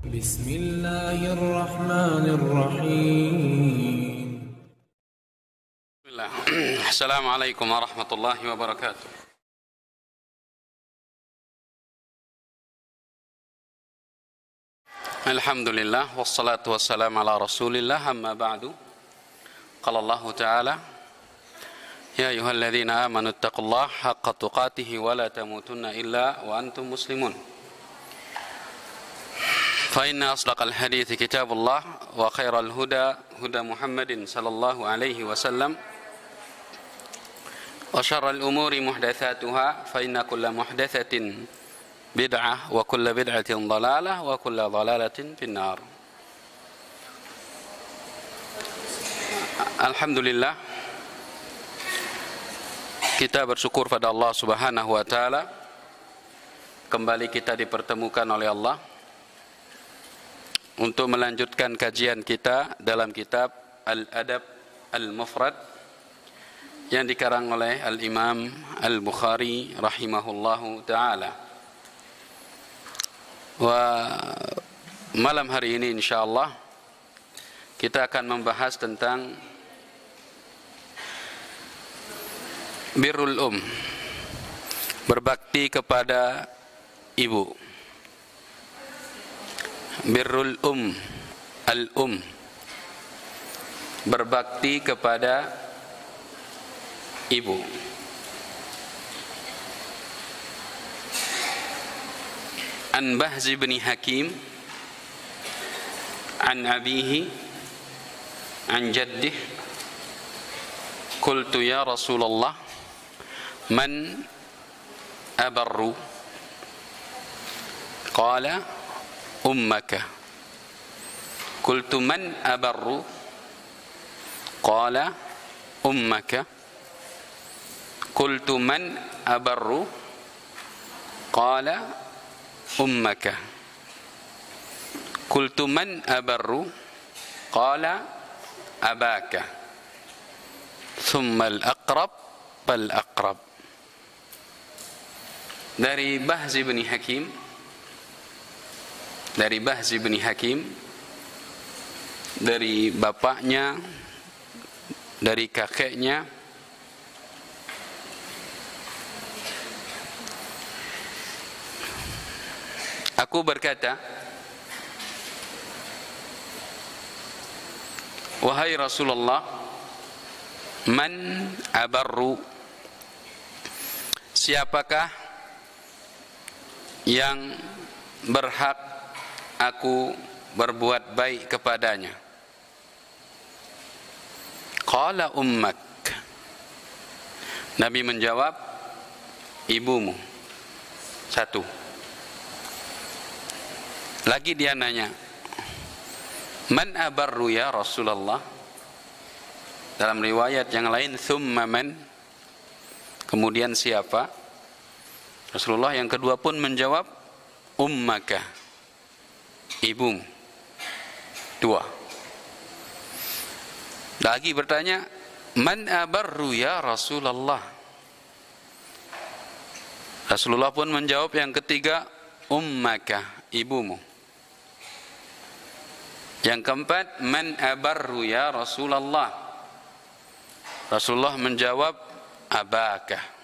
بسم الله الرحمن الرحيم. السلام عليكم ورحمة الله وبركاته. الحمد لله والصلاة والسلام على رسول الله. أما بعد، قال الله تعالى: يا أيها الذين آمنوا اتقوا الله حق تقاته ولا تموتن إلا وأنتم مسلمون. فإن أصدق الحديث كتاب الله، وخير الهدى هدى محمد صلى الله عليه وسلم، وشر الأمور محدثاتها، فإن كل محدثة بدعة وكل بدعة ضلالة وكل ضلالة في النار. Alhamdulillah, kita bersyukur pada Allah Subhanahu wa taala. Kembali kita dipertemukan oleh Allah untuk melanjutkan kajian kita dalam kitab Al-Adab Al-Mufrad yang dikarang oleh Al-Imam Al-Bukhari rahimahullahu ta'ala. Malam hari ini insyaallah kita akan membahas tentang birrul berbakti kepada ibu. Birrul berbakti kepada ibu. An Bahz bin Hakim an abihi an jaddih qultu ya Rasulullah man abarru qala ummaka qultu man abarru qala ummaka qultu man abarru qala ummaka qultu man abarru qala abaka thumma al-aqrab fal-aqrab. Dari Bahz bin Hakim, dari bapaknya, dari kakeknya, aku berkata, wahai Rasulullah, man abarru, siapakah yang berhak aku berbuat baik kepadanya? Qala ummak. Nabi menjawab, ibumu. Satu. Lagi dia nanya, man abarru ya Rasulullah? Dalam riwayat yang lain, thumma man, kemudian siapa? Rasulullah yang kedua pun menjawab, ummaka, ibumu. Dua. Lagi bertanya, man abarru ya Rasulullah? Rasulullah pun menjawab yang ketiga, ummaka, ibumu. Yang keempat, man abarru ya Rasulullah? Rasulullah menjawab, abaka.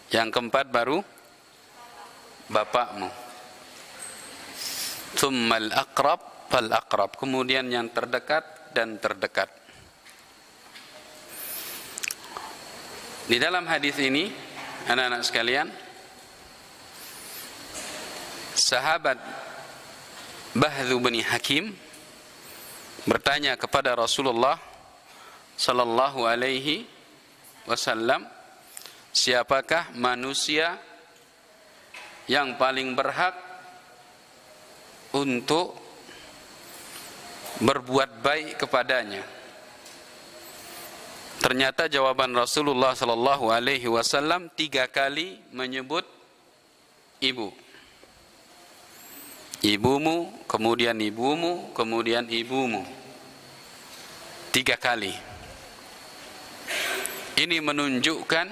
Yang keempat baru bapakmu. Tsummal aqrab fal aqrab. Kemudian yang terdekat dan terdekat. Di dalam hadis ini, anak-anak sekalian, sahabat Bahz bin Hakim bertanya kepada Rasulullah sallallahu alaihi wasallam, siapakah manusia yang paling berhak untuk berbuat baik kepadanya? Ternyata jawaban Rasulullah sallallahu alaihi wasallam 3 kali menyebut ibu. Ibumu, kemudian ibumu, kemudian ibumu. 3 kali. Ini menunjukkan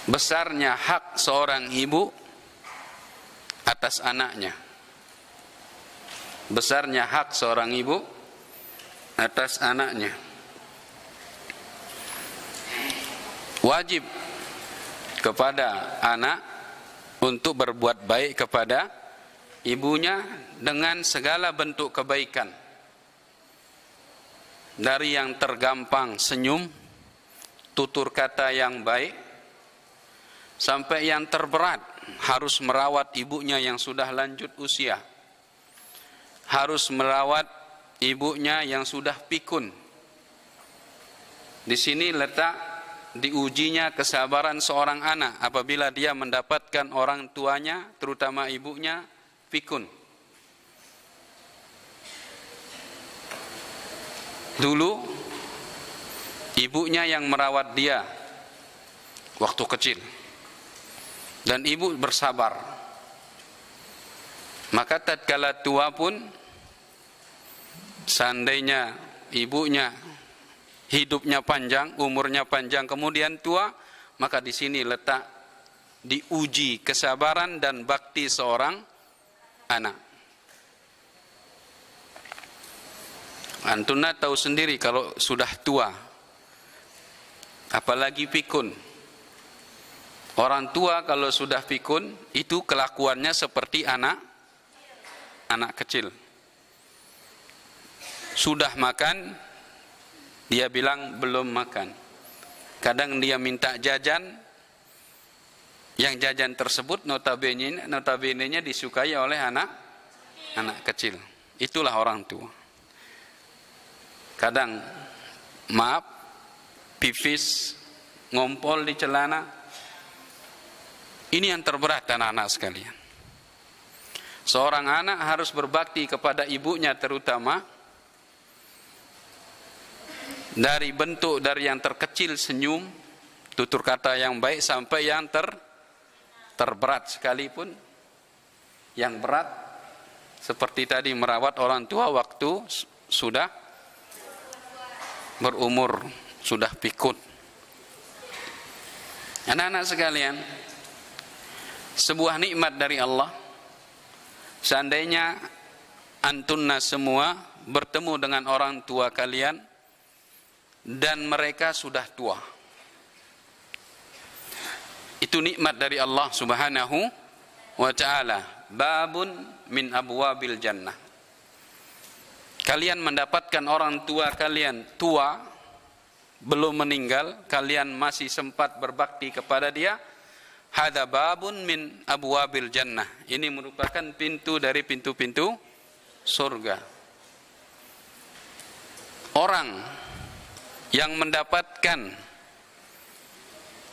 besarnya hak seorang ibu atas anaknya. besarnya hak seorang ibu atas anaknya. Wajib kepada anak untuk berbuat baik kepada ibunya dengan segala bentuk kebaikan. Dari yang tergampang senyum, tutur kata yang baik, sampai yang terberat harus merawat ibunya yang sudah lanjut usia, harus merawat ibunya yang sudah pikun. Di sini letak diujinya kesabaran seorang anak apabila dia mendapatkan orang tuanya, terutama ibunya, pikun. Dulu ibunya yang merawat dia waktu kecil, dan ibu bersabar. Maka tatkala tua pun, seandainya ibunya hidupnya panjang, umurnya panjang, kemudian tua, maka di sini letak diuji kesabaran dan bakti seorang anak. Antuna tahu sendiri kalau sudah tua, apalagi pikun. Orang tua kalau sudah pikun, itu kelakuannya seperti anak kecil. Sudah makan, dia bilang belum makan. Kadang dia minta jajan, yang jajan tersebut notabene-nya disukai oleh anak kecil. Itulah orang tua. Kadang maaf, pipis, ngompol di celana. Ini yang terberat anak-anak sekalian. Seorang anak harus berbakti kepada ibunya terutama. Dari bentuk dari yang terkecil senyum, tutur kata yang baik, sampai yang terberat sekalipun. Yang berat seperti tadi merawat orang tua waktu sudah berumur, sudah pikun. Anak-anak sekalian, sebuah nikmat dari Allah. Seandainya antunna semua bertemu dengan orang tua kalian dan mereka sudah tua, itu nikmat dari Allah Subhanahu wa ta'ala. Babun min abwabil jannah. Kalian mendapatkan orang tua kalian tua, belum meninggal, kalian masih sempat berbakti kepada dia. Hadza babun min abwabil jannah. Ini merupakan pintu dari pintu-pintu surga. Orang yang mendapatkan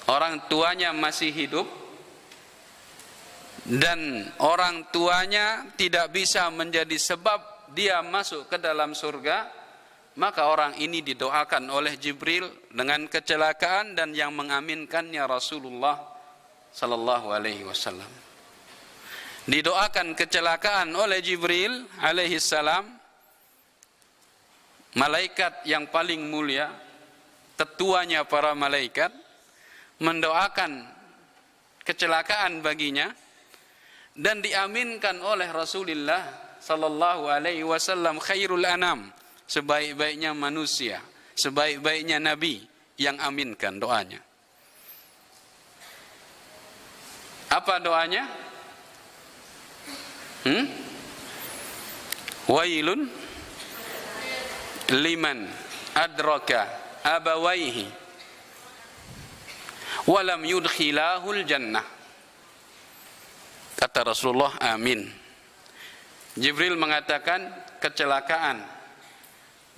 orang tuanya masih hidup dan orang tuanya tidak bisa menjadi sebab dia masuk ke dalam surga, maka orang ini didoakan oleh Jibril dengan kecelakaan dan yang mengaminkannya Rasulullah sallallahu alaihi wasallam. Didoakan kecelakaan oleh Jibril alaihi salam, malaikat yang paling mulia, tetuanya para malaikat, mendoakan kecelakaan baginya dan diaminkan oleh Rasulullah sallallahu alaihi wasallam, khairul anam, sebaik-baiknya manusia, sebaik-baiknya nabi yang aminkan doanya. Apa doanya? Wailun liman adraka abawaihi walam yudkhilahul jannah. Kata Rasulullah, amin. Jibril mengatakan kecelakaan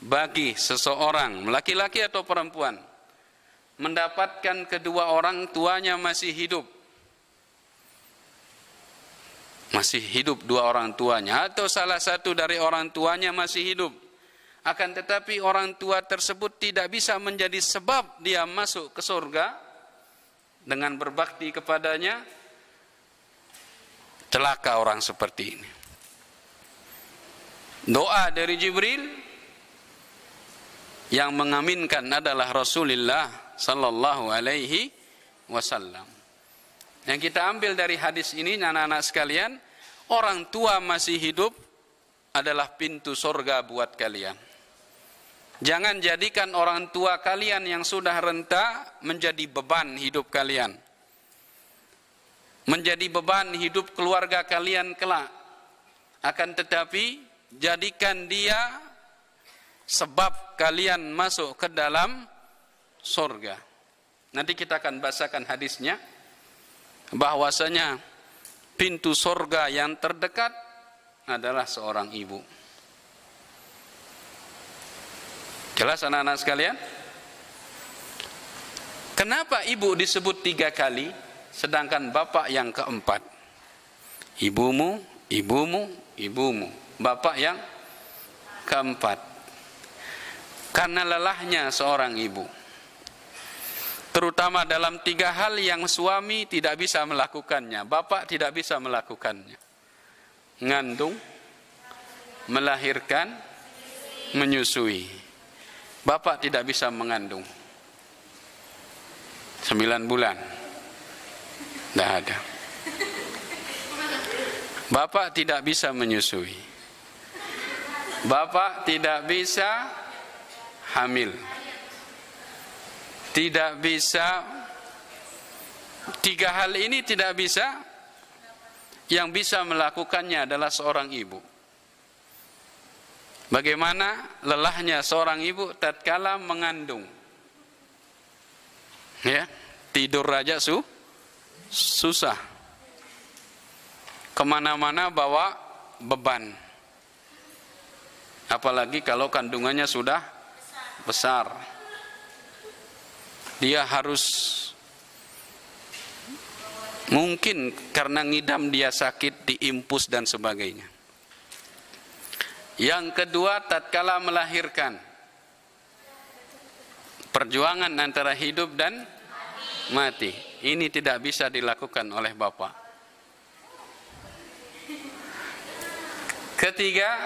bagi seseorang, laki-laki atau perempuan, mendapatkan kedua orang tuanya masih hidup. Masih hidup dua orang tuanya, atau salah satu dari orang tuanya masih hidup. Akan tetapi orang tua tersebut tidak bisa menjadi sebab dia masuk ke surga dengan berbakti kepadanya. Celaka orang seperti ini. Doa dari Jibril yang mengaminkan adalah Rasulullah sallallahu alaihi wasallam. Yang kita ambil dari hadis ini, anak-anak sekalian, orang tua masih hidup adalah pintu surga buat kalian. Jangan jadikan orang tua kalian yang sudah renta menjadi beban hidup kalian, menjadi beban hidup keluarga kalian kelak. Akan tetapi jadikan dia sebab kalian masuk ke dalam surga. Nanti kita akan bahasakan hadisnya, bahwasanya pintu surga yang terdekat adalah seorang ibu. Jelas anak-anak sekalian? Kenapa ibu disebut 3 kali, sedangkan bapak yang keempat? Ibumu, ibumu, ibumu. Bapak yang keempat. Karena lelahnya seorang ibu, terutama dalam 3 hal yang suami tidak bisa melakukannya, bapak tidak bisa melakukannya: ngandung, melahirkan, menyusui. Bapak tidak bisa mengandung 9 bulan, tidak ada. Bapak tidak bisa menyusui, bapak tidak bisa hamil, tidak bisa. 3 hal ini tidak bisa. Yang bisa melakukannya adalah seorang ibu. Bagaimana lelahnya seorang ibu tatkala mengandung, ya, tidur aja susah, kemana-mana bawa beban, apalagi kalau kandungannya sudah besar. Dia harus, mungkin karena ngidam dia sakit, diimpus dan sebagainya. Yang kedua, tatkala melahirkan, perjuangan antara hidup dan mati. Ini tidak bisa dilakukan oleh bapak. Ketiga,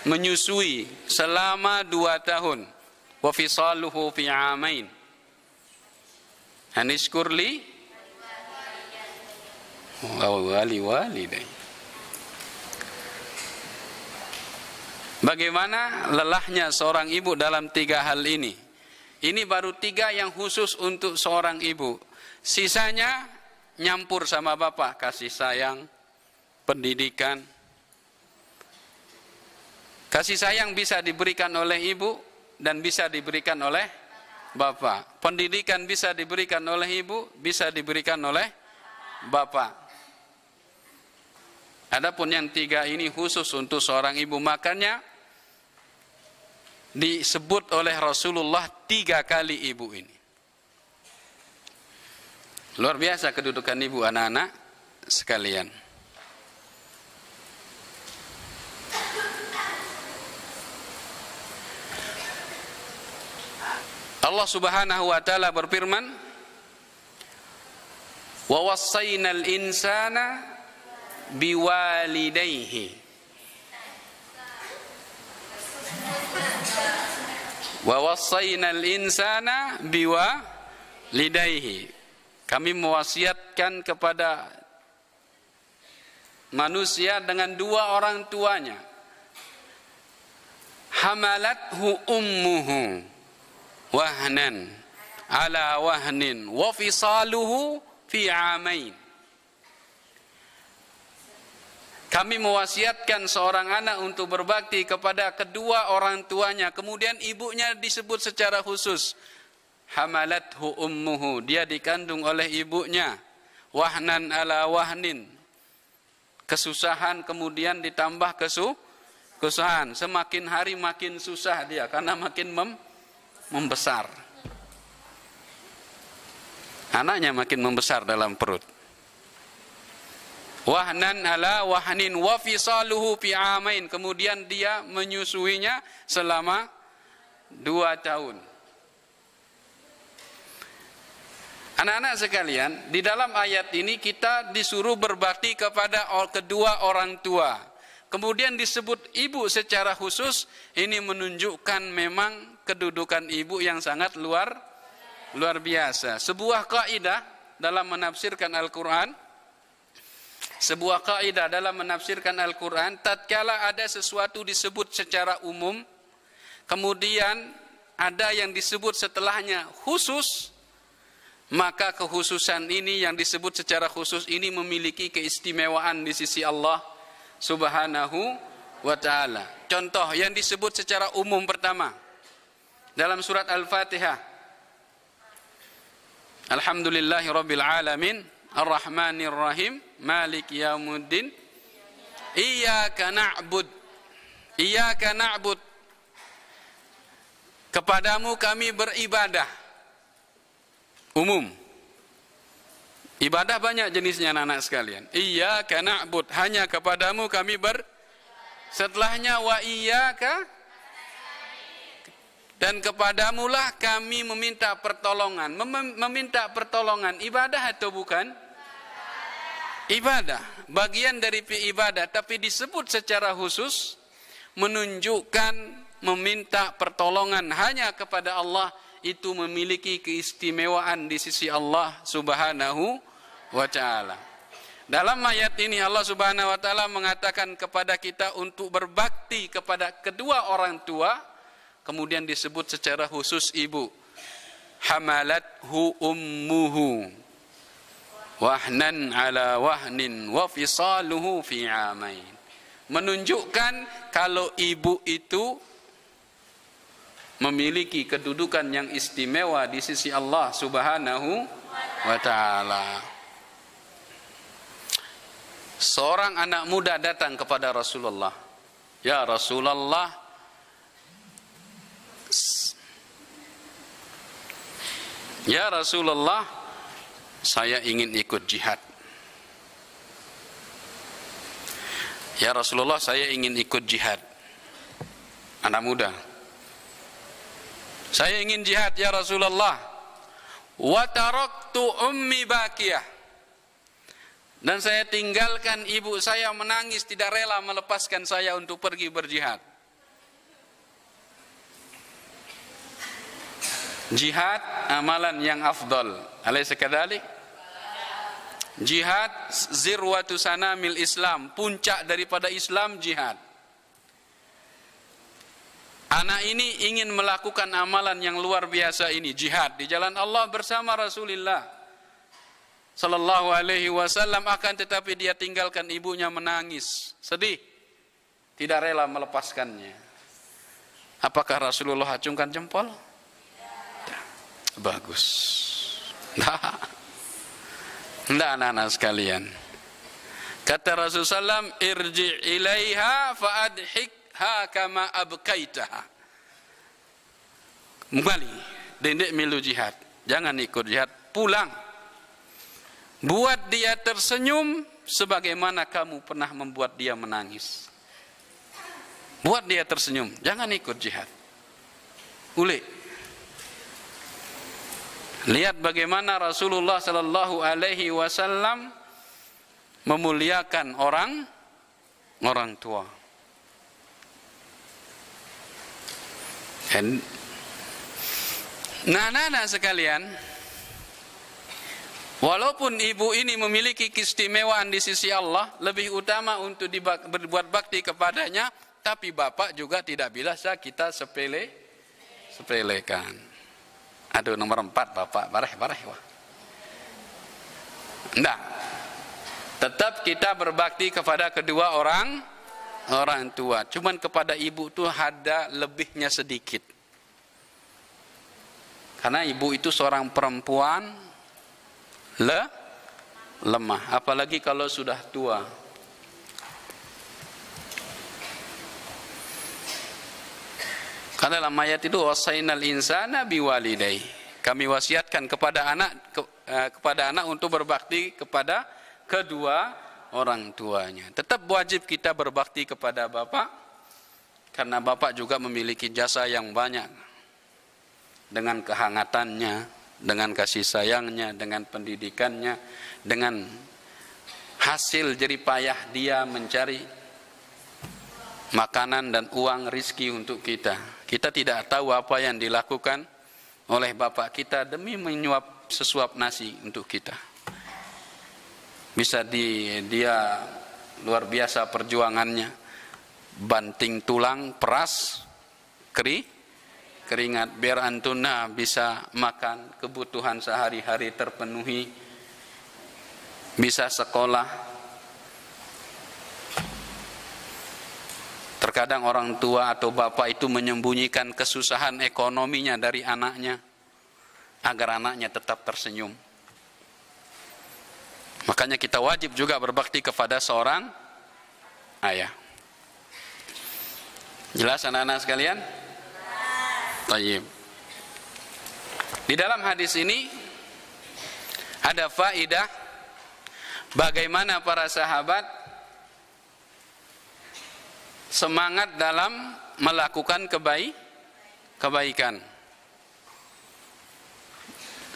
menyusui selama 2 tahun. Wa fisaluhu fi 'amain. Anishkurli wali. Bagaimana lelahnya seorang ibu dalam 3 hal ini. Ini baru 3 yang khusus untuk seorang ibu. Sisanya nyampur sama bapak. Kasih sayang, pendidikan. Kasih sayang bisa diberikan oleh ibu dan bisa diberikan oleh bapak. Pendidikan bisa diberikan oleh ibu, bisa diberikan oleh bapak. Adapun yang 3 ini khusus untuk seorang ibu. Makanya disebut oleh Rasulullah 3 kali ibu ini. Luar biasa kedudukan ibu, anak-anak sekalian. Allah Subhanahu wa taala berfirman, "Wa wassaynal insana biwalidayhi." Wa wassaynal insana biwalidayhi. Kami mewasiatkan kepada manusia dengan 2 orang tuanya. Hamalathu ummuhu wahnan ala wahnin wa fisaluhu fi 'amain. Kami mewasiatkan seorang anak untuk berbakti kepada kedua orang tuanya. Kemudian ibunya disebut secara khusus. Hamalathu ummuhu, dia dikandung oleh ibunya. Wahnan ala wahnin, kesusahan kemudian ditambah kesusahan. Semakin hari makin susah dia karena makin membesar. Anaknya makin membesar dalam perut. Wahnan ala wahnin wa fisaluhu fi 'amain. Kemudian dia menyusuinya selama 2 tahun. Anak-anak sekalian, di dalam ayat ini kita disuruh berbakti kepada kedua orang tua. Kemudian disebut ibu secara khusus. Ini menunjukkan memang kedudukan ibu yang sangat luar biasa. Sebuah kaidah dalam menafsirkan Al-Quran, sebuah kaidah dalam menafsirkan Al-Quran, tatkala ada sesuatu disebut secara umum, kemudian ada yang disebut setelahnya khusus, maka kekhususan ini yang disebut secara khusus ini memiliki keistimewaan di sisi Allah Subhanahu wa ta'ala. Contoh yang disebut secara umum pertama dalam surat Al-Fatihah, Alhamdulillahi Rabbil Alamin Ar-Rahmanir Rahim Maliki Yawmuddin Iyyaka na'bud. Iyyaka na'bud, kepadamu kami beribadah. Umum. Ibadah banyak jenisnya anak-anak sekalian. Iyyaka na'bud, hanya kepadamu kami setelahnya wa iyyaka, dan kepadamulah kami meminta pertolongan. Meminta pertolongan ibadah atau bukan? Ibadah, bagian dari ibadah, tapi disebut secara khusus menunjukkan meminta pertolongan hanya kepada Allah itu memiliki keistimewaan di sisi Allah Subhanahu wa ta'ala. Dalam ayat ini Allah Subhanahu wa ta'ala mengatakan kepada kita untuk berbakti kepada kedua orang tua, kemudian disebut secara khusus ibu. Hamalathu ummuhu wahnan ala wahnin wa fisaluhu fi amain. Menunjukkan kalau ibu itu memiliki kedudukan yang istimewa di sisi Allah Subhanahu wa ta'ala. Seorang anak muda datang kepada Rasulullah. Ya Rasulullah, ya Rasulullah, saya ingin ikut jihad. Ya Rasulullah, saya ingin ikut jihad. Anak muda, saya ingin jihad ya Rasulullah. Wa taraktu ummi bakiyah, dan saya tinggalkan ibu saya menangis, tidak rela melepaskan saya untuk pergi berjihad. Jihad amalan yang afdal. Alaysa kadzalik? Jihad zirwatu sanamil Islam, puncak daripada Islam jihad. Anak ini ingin melakukan amalan yang luar biasa ini, jihad di jalan Allah bersama Rasulullah sallallahu alaihi wasallam, akan tetapi dia tinggalkan ibunya menangis, sedih, tidak rela melepaskannya. Apakah Rasulullah acungkan jempol? Bagus. Tidak anak-anak sekalian. Kata Rasulullah SAW, irji' ilaiha fa'adhikha kama abkaitaha. Kembali, dendek milu jihad. Jangan ikut jihad, pulang. Buat dia tersenyum sebagaimana kamu pernah membuat dia menangis. Buat dia tersenyum, jangan ikut jihad. Ulik. Lihat bagaimana Rasulullah sallallahu alaihi wasallam memuliakan orang tua. Nah, sekalian, walaupun ibu ini memiliki keistimewaan di sisi Allah, lebih utama untuk berbuat bakti kepadanya, tapi bapak juga tidak bisa kita sepelekan. Aduh, nomor 4 bapak, bareh wah. Enggak. Tetap kita berbakti kepada kedua orang tua. Cuman kepada ibu itu ada lebihnya sedikit. Karena ibu itu seorang perempuan lemah, apalagi kalau sudah tua. Karena dalam ayat itu wasainal insana biwalidayhi, kami wasiatkan kepada anak untuk berbakti kepada kedua orang tuanya. Tetap wajib kita berbakti kepada bapak, karena bapak juga memiliki jasa yang banyak dengan kehangatannya, dengan kasih sayangnya, dengan pendidikannya, dengan hasil jerih payah dia mencari makanan dan uang rizki untuk kita. Kita tidak tahu apa yang dilakukan oleh bapak kita demi menyuap sesuap nasi untuk kita. Bisa dia luar biasa perjuangannya, banting tulang, peras, keringat, biar antuna bisa makan, kebutuhan sehari-hari terpenuhi, bisa sekolah. Terkadang orang tua atau bapak itu menyembunyikan kesusahan ekonominya dari anaknya, agar anaknya tetap tersenyum. Makanya kita wajib juga berbakti kepada seorang ayah. Jelas anak-anak sekalian? Tayyib. Di dalam hadis ini ada faidah bagaimana para sahabat semangat dalam melakukan kebaikan.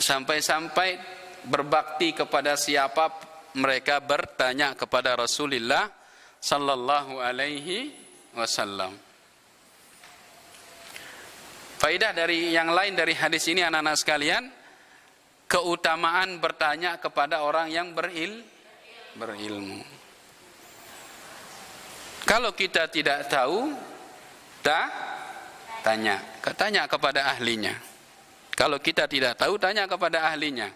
Sampai-sampai berbakti kepada siapa mereka bertanya kepada Rasulullah sallallahu alaihi wasallam. Faidah dari yang lain dari hadis ini anak-anak sekalian, keutamaan bertanya kepada orang yang berilmu. Kalau kita tidak tahu, tanya kepada ahlinya. Kalau kita tidak tahu, tanya kepada ahlinya.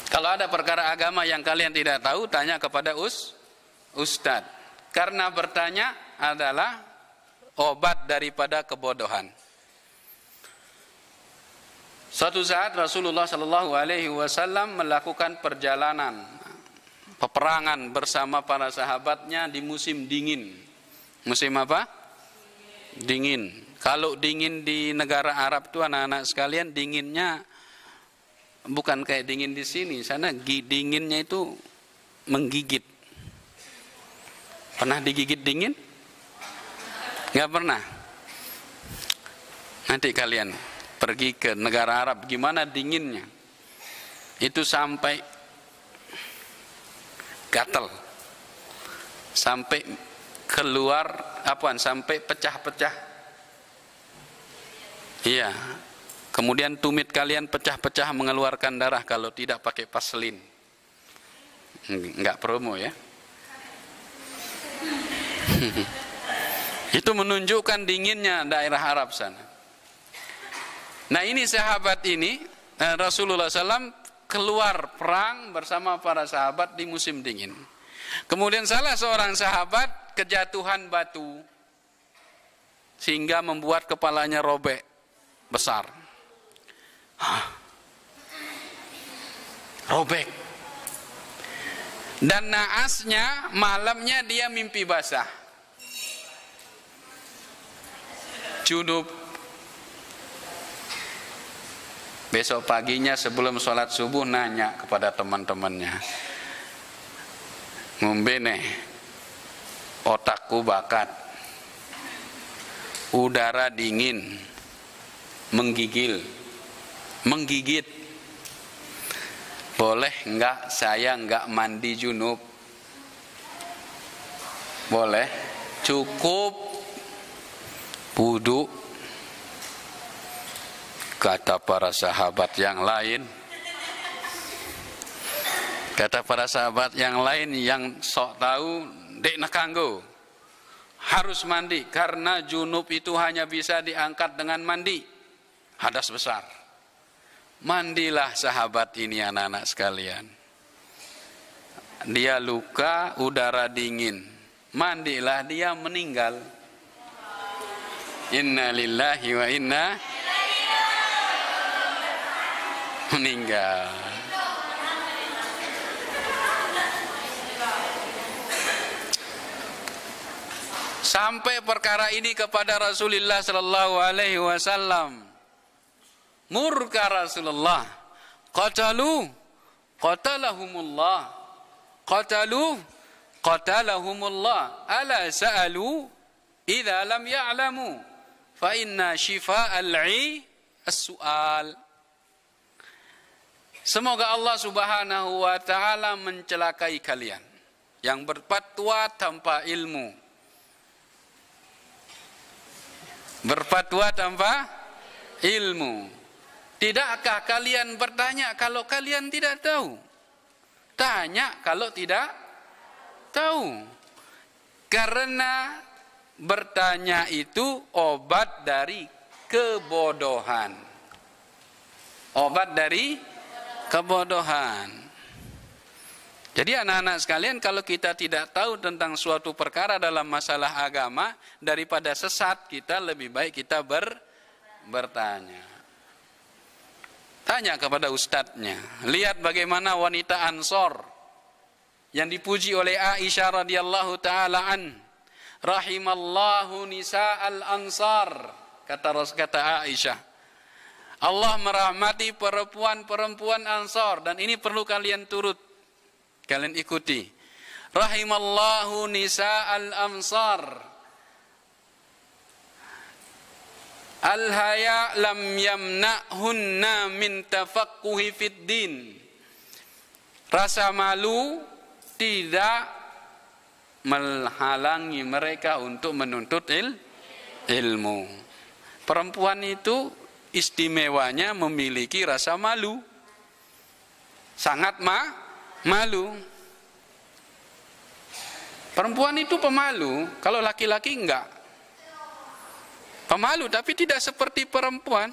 Kalau ada perkara agama yang kalian tidak tahu, tanya kepada ustadz. Karena bertanya adalah obat daripada kebodohan. Suatu saat Rasulullah Shallallahu Alaihi Wasallam melakukan perjalanan peperangan bersama para sahabatnya di musim dingin. Musim apa? Dingin. Kalau dingin di negara Arab itu anak-anak sekalian, dinginnya bukan kayak dingin di sini. Sana dinginnya itu menggigit. Pernah digigit dingin? Nggak pernah. Nanti kalian pergi ke negara Arab, gimana dinginnya? Itu sampai gatal, sampai keluar sampai pecah-pecah. Iya. Kemudian tumit kalian pecah-pecah mengeluarkan darah kalau tidak pakai vaselin. Enggak promo ya. Itu menunjukkan dinginnya daerah Arab sana. Nah ini sahabat ini, Rasulullah SAW keluar perang bersama para sahabat di musim dingin. Kemudian salah seorang sahabat kejatuhan batu sehingga membuat kepalanya robek besar. Robek. Dan naasnya malamnya dia mimpi basah. Junub. Besok paginya sebelum sholat subuh nanya kepada teman-temannya, ngombe nih, otakku bakat, udara dingin, menggigit, boleh enggak saya enggak mandi junub? Boleh, cukup wudu. Kata para sahabat yang lain, yang sok tahu, dek nakanggo, harus mandi karena junub itu hanya bisa diangkat dengan mandi, hadas besar. Mandilah sahabat ini anak-anak sekalian. Dia luka, udara dingin, mandilah, dia meninggal. Inna lillahi wa inna meninggal. Sampai perkara ini kepada Rasulullah sallallahu alaihi wasallam. Murka Rasulullah. Qatalahumullah. Ala sa'alu idza lam ya'lamu fa inna shifa'al 'i as-su'al. Semoga Allah Subhanahu wa taala mencelakai kalian yang berfatwa tanpa ilmu. Berfatwa tanpa ilmu. Tidakkah kalian bertanya kalau kalian tidak tahu? Tanya kalau tidak tahu. Karena bertanya itu obat dari kebodohan. Obat dari kebodohan. Jadi anak-anak sekalian, kalau kita tidak tahu tentang suatu perkara dalam masalah agama, daripada sesat, kita lebih baik kita bertanya. Tanya kepada ustadznya. Lihat bagaimana wanita Ansor yang dipuji oleh Aisyah radhiyallahu taala an. Rahimallahu nisa'al ansar, kata Aisyah. Allah merahmati perempuan-perempuan Ansor, dan ini perlu kalian kalian ikuti. Rahimallahu nisa'al ansar, al-haya lam yamna'hunna min tafaqquhi fid din. Rasa malu tidak menghalangi mereka untuk menuntut ilmu. Perempuan itu istimewanya memiliki rasa malu. Sangat malu. Perempuan itu pemalu, kalau laki-laki enggak. Pemalu tapi tidak seperti perempuan.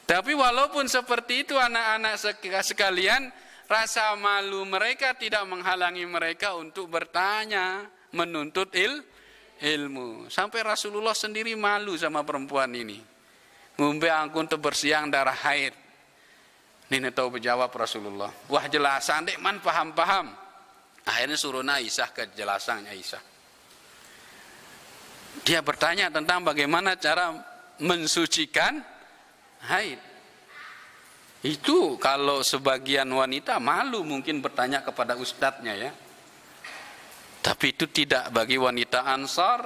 Tapi walaupun seperti itu anak-anak sekalian, rasa malu mereka tidak menghalangi mereka untuk bertanya, menuntut ilmu. Sampai Rasulullah sendiri malu sama perempuan ini. Ngombe angkun tebersiang darah haid. Ini tahu berjawab Rasulullah. Wah jelasan dek man paham. Akhirnya suruh Aisyah ke jelasannya Aisyah. Dia bertanya tentang bagaimana cara mensucikan haid. Itu kalau sebagian wanita malu mungkin bertanya kepada ustadznya ya. Tapi itu tidak bagi wanita Ansar.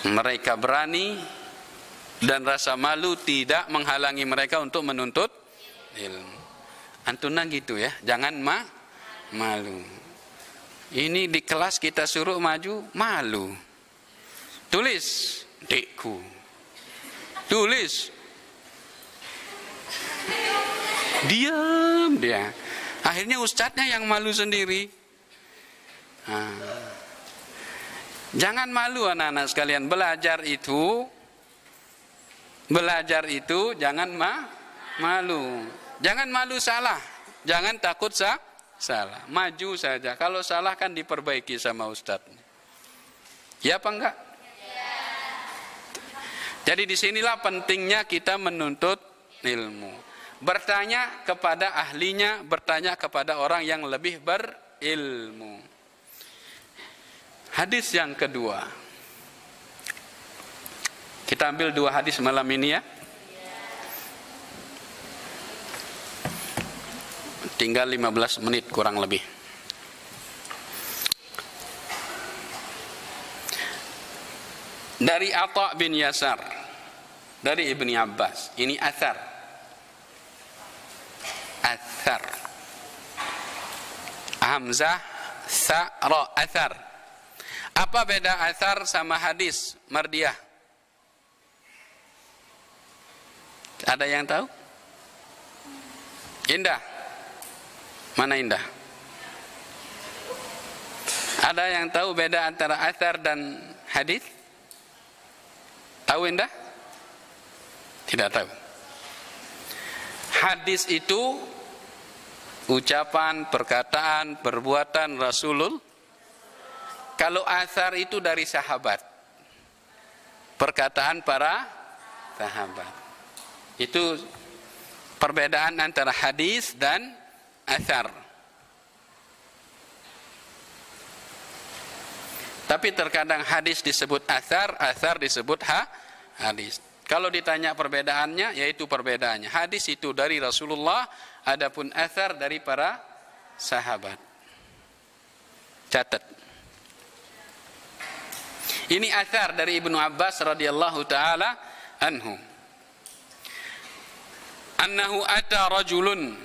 Mereka berani dan rasa malu tidak menghalangi mereka untuk menuntut ilmu. Antuna gitu ya, jangan malu. Ini di kelas kita suruh maju, malu. Tulis, dekku. Tulis. Diam dia. Akhirnya ustadznya yang malu sendiri. Jangan malu anak-anak sekalian. Belajar itu jangan malu. Jangan malu salah. Jangan takut salah. Maju saja. Kalau salah kan diperbaiki sama ustadznya. Ya apa enggak? Jadi disinilah pentingnya kita menuntut ilmu. Bertanya kepada ahlinya, bertanya kepada orang yang lebih berilmu. Hadis yang kedua. Kita ambil 2 hadis malam ini ya. Tinggal 15 menit kurang lebih. Dari Atha bin Yasar, dari Ibni Abbas. Ini athar. Hamzah, sa, ra, athar. Apa beda athar sama hadis mardiah? Ada yang tahu? Indah. Mana Indah? Ada yang tahu beda antara athar dan hadis? Tahu Indah? Tidak tahu. Hadis itu ucapan, perkataan, perbuatan Rasulullah. Kalau athar itu dari sahabat, perkataan para sahabat. Itu perbedaan antara hadis dan athar. Tapi terkadang hadis disebut athar, athar disebut hadis. Kalau ditanya perbedaannya, yaitu perbedaannya. Hadis itu dari Rasulullah, adapun athar dari para sahabat. Catat. Ini athar dari Ibnu Abbas radhiyallahu taala anhu. Annahu ata rajulun.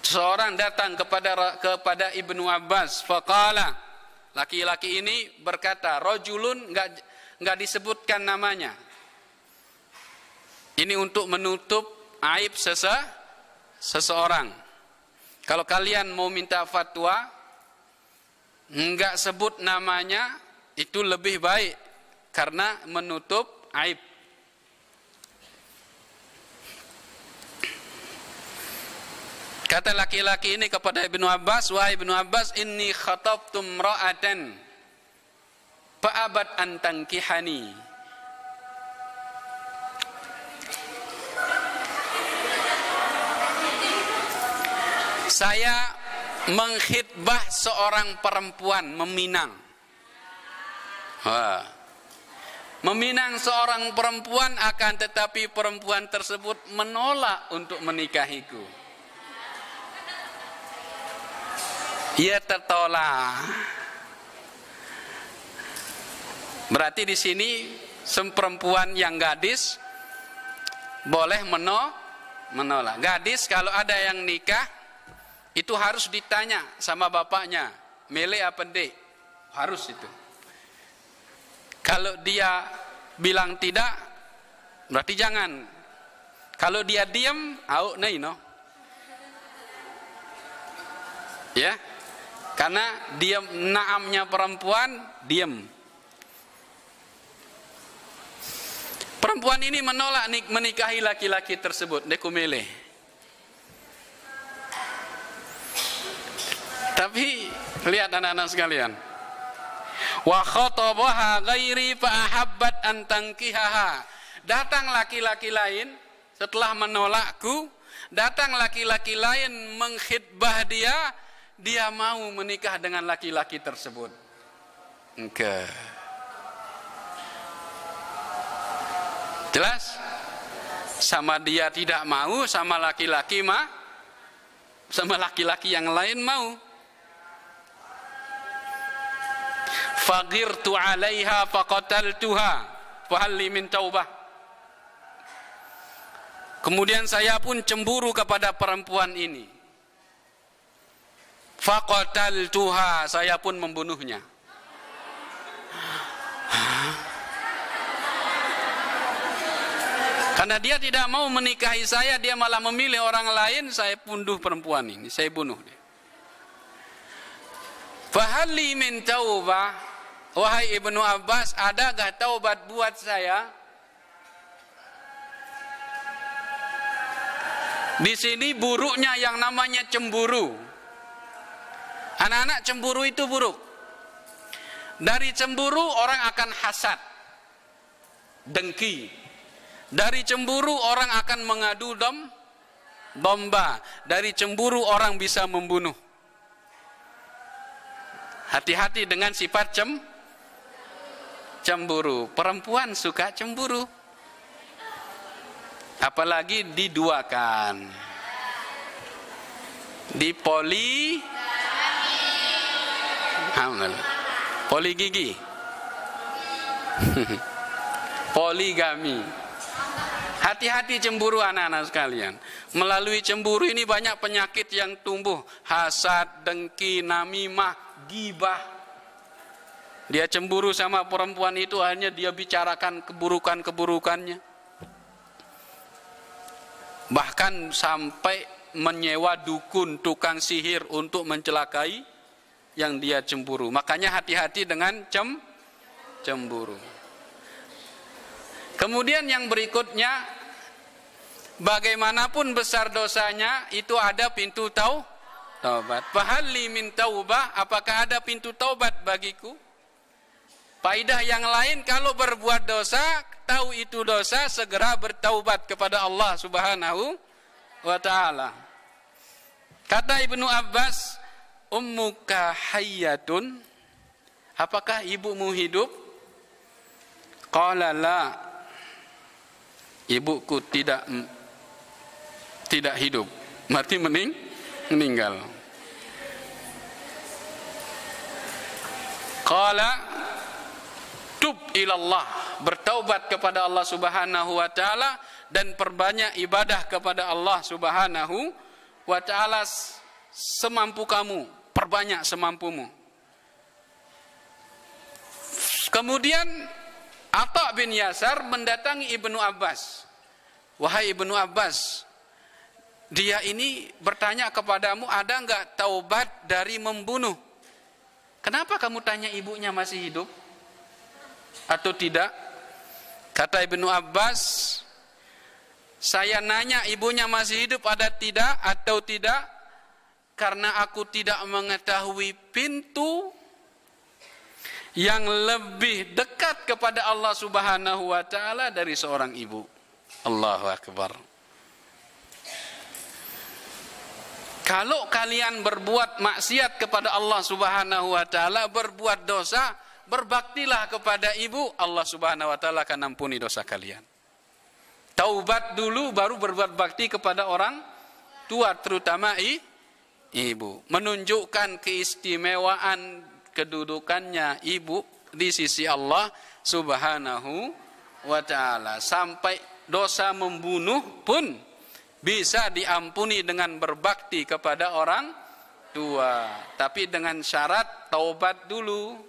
Seorang datang kepada Ibnu Abbas, faqala. Laki-laki ini berkata, nggak disebutkan namanya. Ini untuk menutup aib seseorang. Kalau kalian mau minta fatwa, nggak sebut namanya, itu lebih baik karena menutup aib. Kata laki-laki ini kepada Ibnu Abbas, wahai Ibnu Abbas, inni khatabtu imra'atan fa'abat an tankihani. Saya mengkhitbah seorang perempuan, meminang. Wah. Meminang seorang perempuan, akan tetapi perempuan tersebut menolak untuk menikahiku. Ia tertolak. Berarti di sini perempuan yang gadis boleh menolak. Gadis kalau ada yang nikah itu harus ditanya sama bapaknya, milih apa dek? Harus itu. Kalau dia bilang tidak, berarti jangan. Kalau dia diam, au nei no. Ya. Karena diam, naamnya perempuan diam. Perempuan ini menolak menikahi laki-laki tersebut. Dia kumilih. Tapi lihat anak-anak sekalian. Wa khatabaha ghairi fa ahabbat an tankihaha. Datang laki-laki lain setelah menolakku, datang laki-laki lain mengkhitbah dia. Dia mau menikah dengan laki-laki tersebut. Oke. Jelas? Sama dia tidak mau, sama laki-laki sama laki-laki yang lain mau. Faghirtu 'alaiha faqataltuha fahal li min taubah. Kemudian saya pun cemburu kepada perempuan ini. Faqataltuha, saya pun membunuhnya. Karena dia tidak mau menikahi saya, dia malah memilih orang lain, saya bunuh perempuan ini, saya bunuh dia. Fahalli min taubah, wahai Ibnu Abbas, adakah taubat buat saya? Di sini buruknya yang namanya cemburu. Anak-anak, cemburu itu buruk. Dari cemburu orang akan hasad, dengki. Dari cemburu orang akan mengadu domba. Dari cemburu orang bisa membunuh. Hati-hati dengan sifat cemburu. Perempuan suka cemburu. Apalagi diduakan. Poligigi. Poligami. Hati-hati cemburu anak-anak sekalian. Melalui cemburu ini banyak penyakit yang tumbuh. Hasad, dengki, namimah, ghibah. Dia cemburu sama perempuan itu, akhirnya dia bicarakan keburukan-keburukannya. Bahkan sampai menyewa dukun, tukang sihir untuk mencelakai yang dia cemburu. Makanya hati-hati dengan cemburu. Kemudian yang berikutnya, bagaimanapun besar dosanya, itu ada pintu taubat. Fahalli min taubah, apakah ada pintu taubat bagiku? Faidah yang lain, kalau berbuat dosa, tahu itu dosa, segera bertaubat kepada Allah Subhanahu wa ta'ala. Kata Ibnu Abbas, ummuka hayyatun, apakah ibumu hidup? Qala la, ibuku tidak hidup, berarti meninggal. Qala tub ilallah, bertaubat kepada Allah Subhanahu wa ta'ala dan perbanyak ibadah kepada Allah Subhanahu wa ta'ala semampu kamu, perbanyak semampumu. Kemudian Atha bin Yasar mendatangi Ibnu Abbas. Wahai Ibnu Abbas, dia ini bertanya kepadamu, ada enggak taubat dari membunuh? Kenapa kamu tanya ibunya masih hidup atau tidak? Kata Ibnu Abbas, saya nanya ibunya masih hidup ada tidak atau tidak, karena aku tidak mengetahui pintu yang lebih dekat kepada Allah Subhanahu wa taala dari seorang ibu. Allahu Akbar. Kalau kalian berbuat maksiat kepada Allah Subhanahu wa taala, berbuat dosa, berbaktilah kepada ibu, Allah Subhanahu wa taala akan ampuni dosa kalian. Taubat dulu baru berbuat bakti kepada orang tua, terutama ibu. Menunjukkan keistimewaan kedudukannya ibu di sisi Allah Subhanahu wa taala. Sampai dosa membunuh pun bisa diampuni dengan berbakti kepada orang tua, tapi dengan syarat taubat dulu.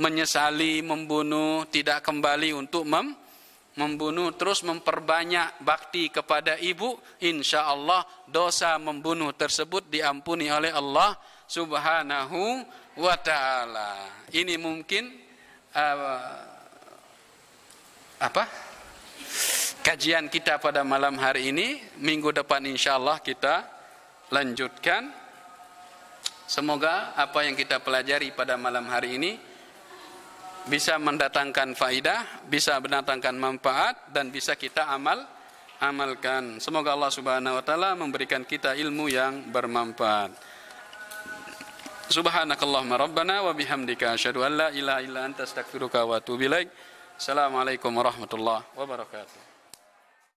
Menyesali membunuh, tidak kembali untuk membunuh, terus memperbanyak bakti kepada ibu, insya Allah dosa membunuh tersebut diampuni oleh Allah Subhanahu wa ta'ala. Ini mungkin kajian kita pada malam hari ini. Minggu depan insya Allah kita lanjutkan. Semoga apa yang kita pelajari pada malam hari ini bisa mendatangkan faidah, bisa mendatangkan manfaat, dan bisa kita amalkan. Semoga Allah Subhanahu wa taala memberikan kita ilmu yang bermanfaat. Subhanakallahumma rabbana wa bihamdika asyhadu an la ilaha illa anta astaghfiruka wa atubu ilaik. Assalamualaikum warahmatullahi wabarakatuh.